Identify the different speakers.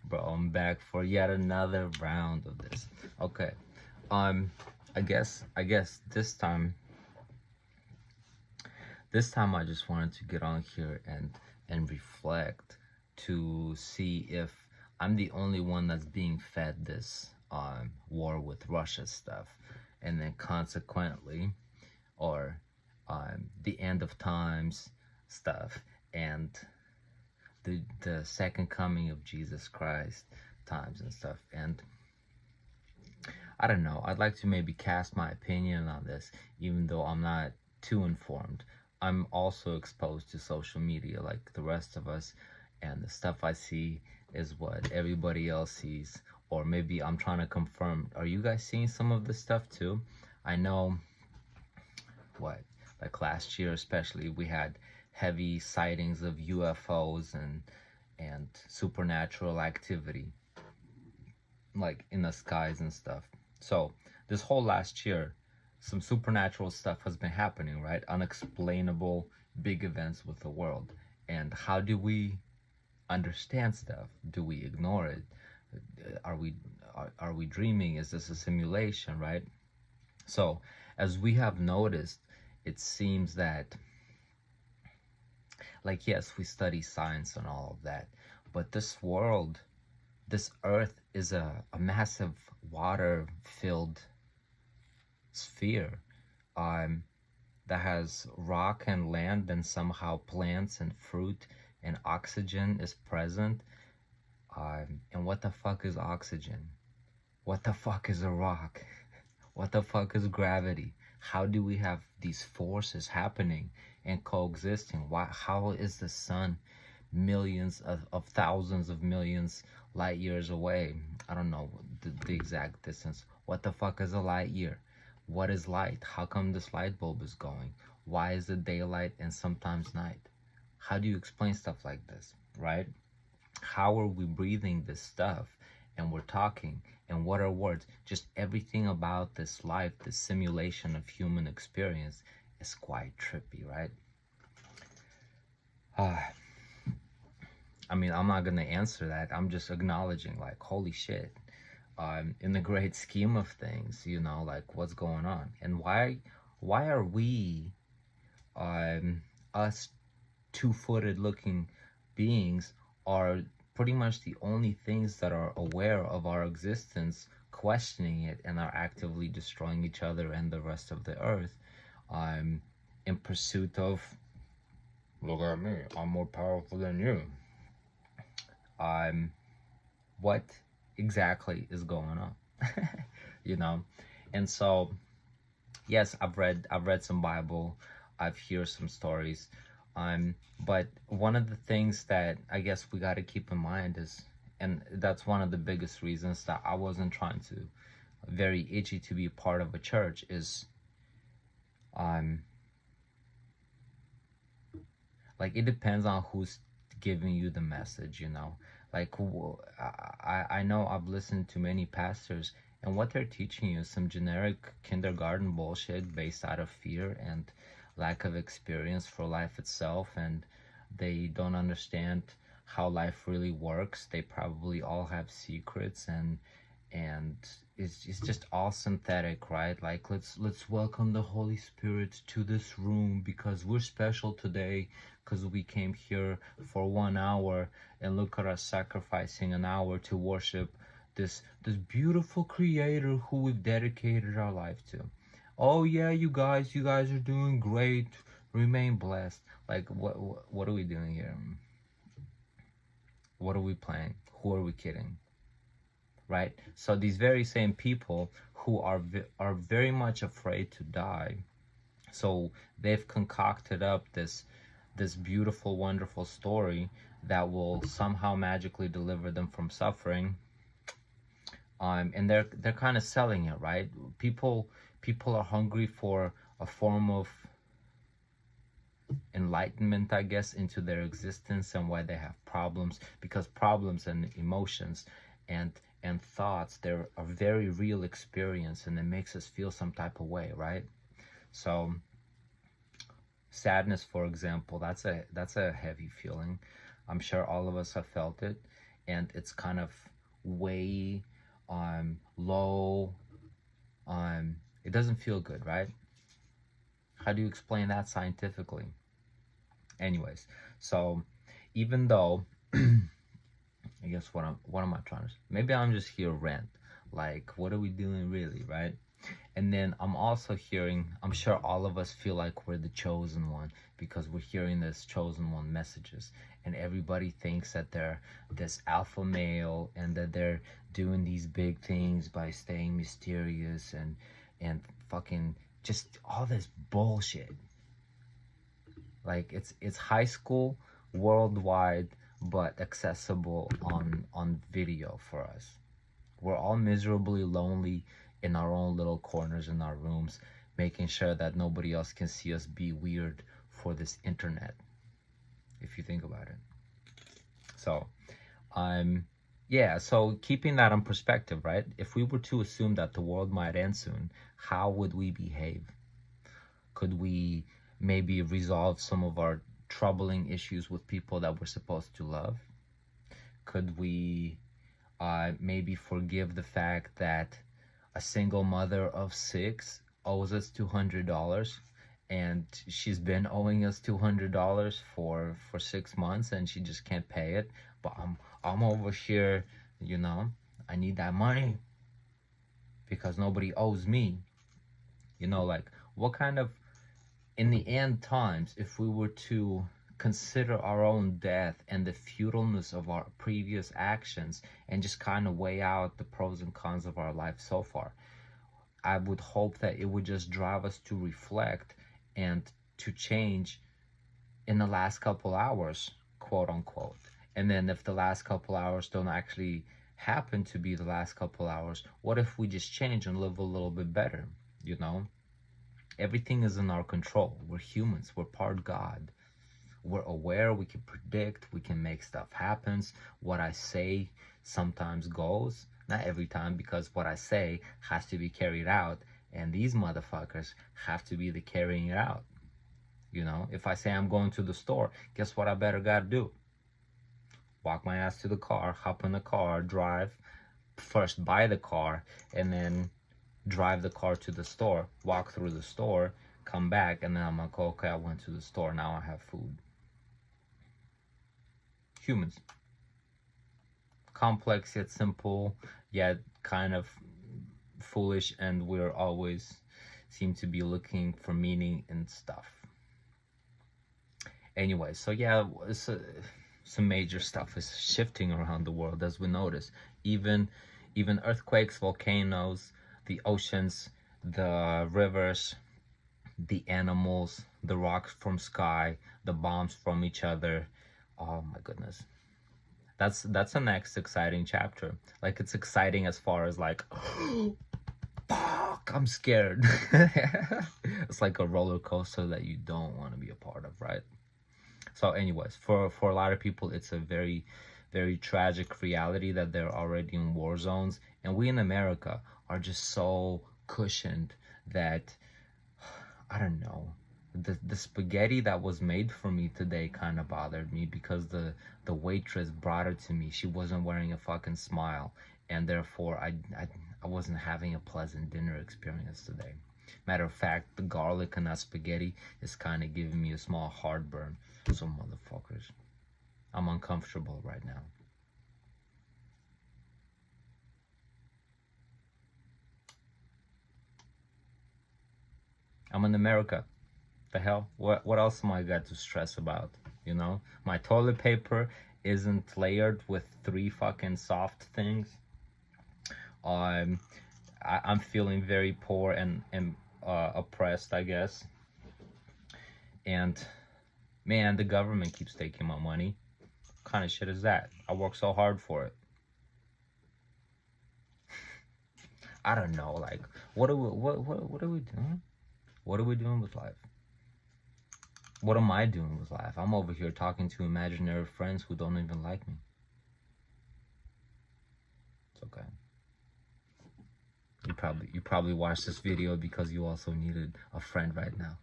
Speaker 1: Bro, I'm back for yet another round of this. Okay. Um I guess this time I just wanted to get on here and reflect to see if I'm the only one that's being fed this war with Russia stuff, and then consequently, or the end of times stuff, and the second coming of Jesus Christ times and stuff. And I don't know, I'd like to maybe cast my opinion on this, even though I'm not too informed. I'm also exposed to social media like the rest of us, and the stuff I see is what everybody else sees. Or maybe I'm trying to confirm, are you guys seeing some of this stuff too? I know, what, like last year especially, we had heavy sightings of UFOs and supernatural activity, like in the skies and stuff. So this whole last year, some supernatural stuff has been happening, right? Unexplainable big events with the world. And how do we understand stuff? Do we ignore it? Are we dreaming? Is this a simulation, right? So as we have noticed, it seems that, like, yes, we study science and all of that, but this world, this earth is a massive water filled sphere, um, that has rock and land, and somehow plants and fruit and oxygen is present. And what the fuck is oxygen? What the fuck is a rock? What the fuck is gravity? How do we have these forces happening and coexisting? How is the sun millions of thousands of millions light years away? I don't know the exact distance. What the fuck is a light year? What is light? How come this light bulb is going? Why is it daylight and sometimes night? How do you explain stuff like this, right? How are we breathing this stuff and we're talking? And what are words? Just everything about this life, this simulation of human experience, is quite trippy, right? I mean, I'm not gonna answer that. I'm just acknowledging, like, holy shit. In the great scheme of things, like, what's going on, and why are we, us two-footed looking beings, are pretty much the only things that are aware of our existence, questioning it, and are actively destroying each other and the rest of the earth, in pursuit of, look at me, I'm more powerful than you. What exactly is going on? And so, yes, I've read some Bible, I've heard some stories, but one of the things that I guess we got to keep in mind is, and that's one of the biggest reasons that I wasn't trying to, very itchy to be part of a church, is like, it depends on who's giving you the message, like, I know I've listened to many pastors, and what they're teaching you is some generic kindergarten bullshit based out of fear and lack of experience for life itself, and they don't understand how life really works. They probably all have secrets, and it's just all synthetic, right? Like, let's welcome the Holy Spirit to this room because we're special today, because we came here for 1 hour, and look at us sacrificing an hour to worship this beautiful creator who we've dedicated our life to. Oh yeah, you guys are doing great, remain blessed. Like, what are we doing here? What are we playing? Who are we kidding? Right? So these very same people who are very much afraid to die, so they've concocted up this beautiful, wonderful story that will somehow magically deliver them from suffering, and they're kind of selling it, right? People are hungry for a form of enlightenment, I guess, into their existence, and why they have problems, because problems and emotions and thoughts, they're a very real experience, and it makes us feel some type of way, right? So sadness, for example, that's a heavy feeling. I'm sure all of us have felt it, and it's kind of way low. It doesn't feel good, right? How do you explain that scientifically? Anyways, so even though I guess what am I trying to say? Maybe I'm just here rant. Like, what are we doing really, right? And then I'm also hearing, I'm sure all of us feel like we're the chosen one because we're hearing this chosen one messages. And everybody thinks that they're this alpha male and that they're doing these big things by staying mysterious and fucking just all this bullshit. Like it's high school worldwide but accessible on video for us. We're all miserably lonely in our own little corners in our rooms, making sure that nobody else can see us be weird for this internet, if you think about it. So, yeah, so keeping that in perspective, right? If we were to assume that the world might end soon, how would we behave? Could we maybe resolve some of our troubling issues with people that we're supposed to love? Could we maybe forgive the fact that a single mother of 6 owes us $200 and she's been owing us $200 for 6 months and she just can't pay it, but I'm over here, you know, I need that money because nobody owes me. You know, like, what kind of, in the end times, if we were to consider our own death and the futileness of our previous actions and just kind of weigh out the pros and cons of our life so far, I would hope that it would just drive us to reflect and to change in the last couple hours, quote unquote. And then if the last couple hours don't actually happen to be the last couple hours, what if we just change and live a little bit better, you know? Everything is in our control. We're humans. We're part God. We're aware. We can predict. We can make stuff happen. What I say sometimes goes. Not every time, because what I say has to be carried out. And these motherfuckers have to be the carrying it out. You know, if I say I'm going to the store, guess what I better gotta do? Walk my ass to the car, hop in the car, drive, first buy the car, and then drive the car to the store, walk through the store, come back, and then I'm like, okay, I went to the store, now I have food. Humans. Complex yet simple, yet kind of foolish, and we're always seem to be looking for meaning in stuff. Anyway, so yeah, some major stuff is shifting around the world, as we notice. Even earthquakes, volcanoes, the oceans, the rivers, the animals, the rocks from sky, the bombs from each other. Oh my goodness. That's the next exciting chapter. Like, it's exciting as far as like, fuck, I'm scared. It's like a roller coaster that you don't want to be a part of, right? So anyways, for a lot of people, it's a very, very tragic reality that they're already in war zones. And we in America are just so cushioned that, I don't know, the spaghetti that was made for me today kind of bothered me because the waitress brought it to me. She wasn't wearing a fucking smile, and therefore I wasn't having a pleasant dinner experience today. Matter of fact, the garlic in that spaghetti is kind of giving me a small heartburn. So motherfuckers, I'm uncomfortable right now. I'm in America. The hell? What else am I got to stress about? You know, my toilet paper isn't layered with 3 fucking soft things. I'm feeling very poor and oppressed, I guess. And man, the government keeps taking my money. What kind of shit is that? I work so hard for it. I don't know. Like, what are we doing? What are we doing with life? What am I doing with life? I'm over here talking to imaginary friends who don't even like me. It's okay. You probably watched this video because you also needed a friend right now.